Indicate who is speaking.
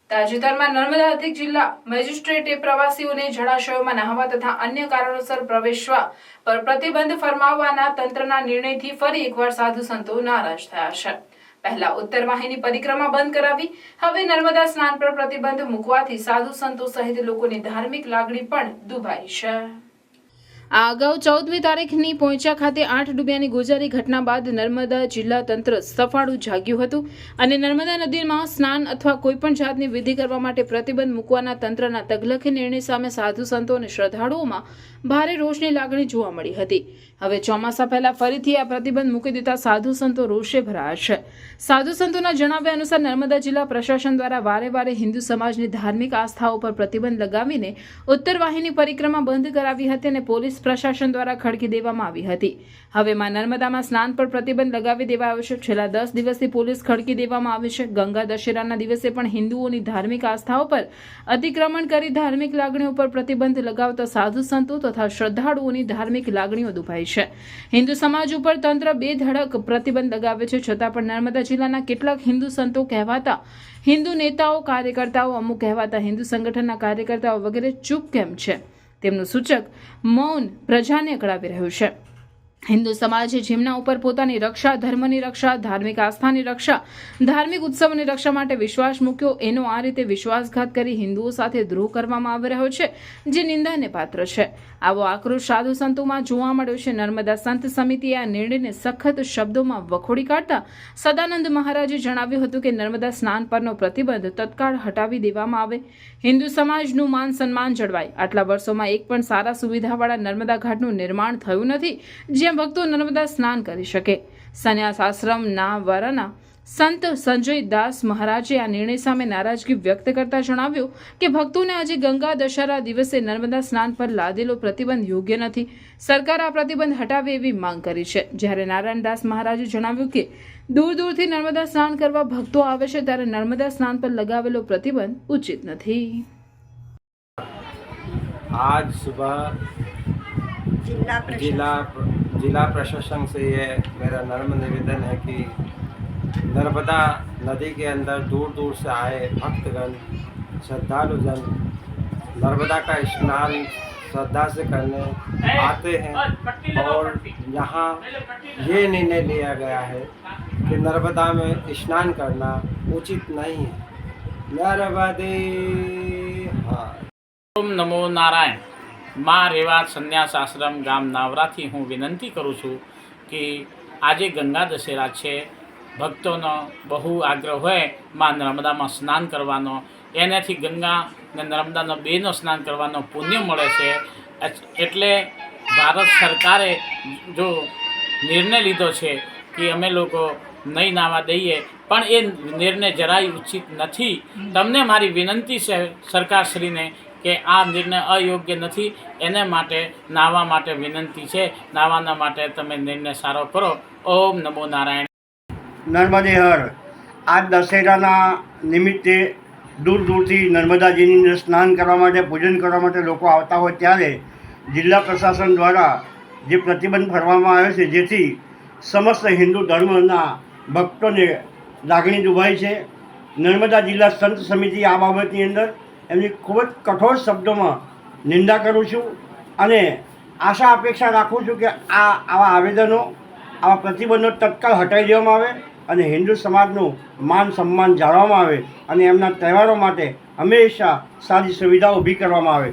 Speaker 1: તાજેતરમાં નર્મદા અધિક જિલ્લા મેજિસ્ટ્રેટે પ્રવાસીઓને જળાશયોમાં નહાવા તથા અન્ય કારણોસર પ્રવેશવા પર પ્રતિબંધ ફરમાવવાના તંત્રના નિર્ણયથી ફરી એકવાર સાધુ સંતો નારાજ થયા છે। પહેલા ઉત્તર વાહિની પરિક્રમા બંધ કરાવી હવે નર્મદા સ્નાન પર પ્રતિબંધ મૂકવાથી સાધુ સંતો સહિત લોકોની ધાર્મિક લાગણી પણ દુભાઈ છે। આ અગાઉ 14મી તારીખની પોઈચા ખાતે 8 ડૂબ્યાની ગોજારી ઘટના બાદ નર્મદા જિલ્લા તંત્ર સફાળું જાગ્યું હતું અને નર્મદા નદીમાં સ્નાન અથવા કોઈપણ જાતની વિધિ કરવા માટે પ્રતિબંધ મૂકવાના તંત્રના તગલખી નિર્ણય સામે સાધુ સંતો અને શ્રદ્ધાળુઓમાં ભારે રોષની લાગણી જોવા મળી હતી। હવે ચોમાસા પહેલા ફરીથી આ પ્રતિબંધ મૂકી દેતા સાધુ સંતો રોષે ભરાયા છે। સાધુ સંતોના જણાવ્યા અનુસાર નર્મદા જિલ્લા પ્રશાસન દ્વારા વારે વારે હિન્દુ સમાજની ધાર્મિક આસ્થાઓ પર પ્રતિબંધ લગાવીને ઉત્તર વાહિની પરિક્રમા બંધ કરાવી હતી અને પોલીસ પ્રશાસન દ્વારા ખડકી દેવામાં આવી હતી। હવે માં નર્મદામાં સ્નાન પર પ્રતિબંધ લગાવી દેવાયો છે। છેલ્લા 10 દિવસથી પોલીસ ખડકી દેવામાં આવી છે। ગંગા દશેરાના દિવસે પણ હિન્દુઓની ધાર્મિક આસ્થાઓ પર અતિક્રમણ કરી ધાર્મિક લાગણીઓ પર પ્રતિબંધ લગાવતા સાધુ સંતો તથા શ્રદ્ધાળુઓની ધાર્મિક લાગણીઓ દુભાઈ છે। હિન્દુ સમાજ ઉપર તંત્ર બેધડક પ્રતિબંધ લગાવે છે, છતાં પણ નર્મદા જિલ્લાના કેટલાક હિન્દુ સંતો કહેવાતા હિન્દુ નેતાઓ, કાર્યકર્તાઓ, અમુક કહેવાતા હિન્દુ સંગઠનના કાર્યકર્તાઓ વગેરે ચૂપ કેમ છે? તેમનું સૂચક મૌન પ્રજાને અકળાવી રહ્યું છે। હિન્દુ સમાજે જેમના ઉપર પોતાની રક્ષા, ધર્મની રક્ષા, ધાર્મિક આસ્થાની રક્ષા, ધાર્મિક ઉત્સવની રક્ષા માટે વિશ્વાસ મૂક્યો, એનો આ રીતે વિશ્વાસઘાત કરી હિન્દુઓ સાથે દ્રોહ કરવામાં આવી રહ્યો છે, જે નિંદાને પાત્ર છે। આવો આક્રોશ સાધુ સંતોમાં જોવા મળ્યો છે। નર્મદા સંત સમિતિએ આ નિર્ણયને સખત શબ્દોમાં વખોડી કાઢતા સદાનંદ મહારાજે જણાવ્યું હતું કે નર્મદા સ્નાન પરનો પ્રતિબંધ તત્કાળ હટાવી દેવામાં આવે, હિન્દુ સમાજનું માન સન્માન જળવાય। આટલા વર્ષોમાં એક પણ સારા સુવિધાવાળા નર્મદા ઘાટનું નિર્માણ થયું નથી જ્યાં ભક્તો નર્મદા સ્નાન કરી શકે। સંન્યાસ આશ્રમ નાવરાના સંત સંજય દાસ મહારાજે આ નિર્ણય સામે નારાજગી વ્યક્ત કરતા જણાવ્યું કે ભક્તોને આજે ગંગા દશેરા દિવસે નર્મદા સ્નાન પર લાદેલો પ્રતિબંધ યોગ્ય નથી। સરકાર આ પ્રતિબંધ હટાવે એવી માંગ કરી છે। જ્યારે નારાયણદાસ મહારાજે જણાવ્યું કે દૂર દૂરથી નર્મદા સ્નાન કરવા ભક્તો આવે છે, ત્યારે નર્મદા સ્નાન પર લગાવેલો પ્રતિબંધ ઉચિત નથી।
Speaker 2: आज सुबह जिला प्रशासन से ये मेरा नर्म निवेदन है कि नर्मदा नदी के अंदर दूर दूर से आए भक्तगण, श्रद्धालुजन नर्मदा का स्नान श्रद्धा से करने आते हैं और यहाँ ये निर्णय लिया गया है कि नर्मदा में स्नान करना उचित नहीं है। नर्मदे हाँ।
Speaker 3: ओम नमो नारायण। माँ रेवात संन्यास आश्रम गाम नावराથી હું વિનંતી કરું છું કે આજે ગંગા દશેરા છે, ભક્તોનો બહુ આગ્રહ હોય માં નર્મદામાં સ્નાન કરવાનો, એનાથી ગંગા અને નર્મદાનો બેનો સ્નાન કરવાનો પુણ્ય મળે છે। એટલે ભારત સરકારે જો નિર્ણય લીધો છે કે અમે લોકો નહીં નાવા દઈએ, પણ એ નિર્ણય જરાય ઉચિત નથી। તમને મારી વિનંતી છે સરકારશ્રીને કે આ નિર્ણય અયોગ્ય નથી, એને માટે નાહવા માટે વિનંતી છે। નાહવાના માટે તમે નિર્ણય સારો કરો। ઓમ નમો નારાયણ।
Speaker 4: નર્મદે હર આ દશેરાના નિમિત્તે દૂર દૂરથી નર્મદાજીની અંદર સ્નાન કરવા માટે, પૂજન કરવા માટે લોકો આવતા હોય ત્યારે જિલ્લા પ્રશાસન દ્વારા જે પ્રતિબંધ ફરવામાં આવ્યો છે, જેથી સમસ્ત હિન્દુ ધર્મના ભક્તોને લાગણી દુભાઈ છે। નર્મદા જિલ્લા સંત સમિતિ આ બાબતની અંદર એમની ખૂબ જ કઠોર શબ્દોમાં નિંદા કરું છું અને આશા અપેક્ષા રાખું છું કે આવા આવેદનો, આવા પ્રતિબંધો તત્કાળ હટાવી દેવામાં આવે અને હિન્દુ સમાજનું માન સન્માન જાળવવામાં આવે અને એમના તહેવારો માટે હંમેશા સારી સુવિધા ઊભી કરવામાં આવે।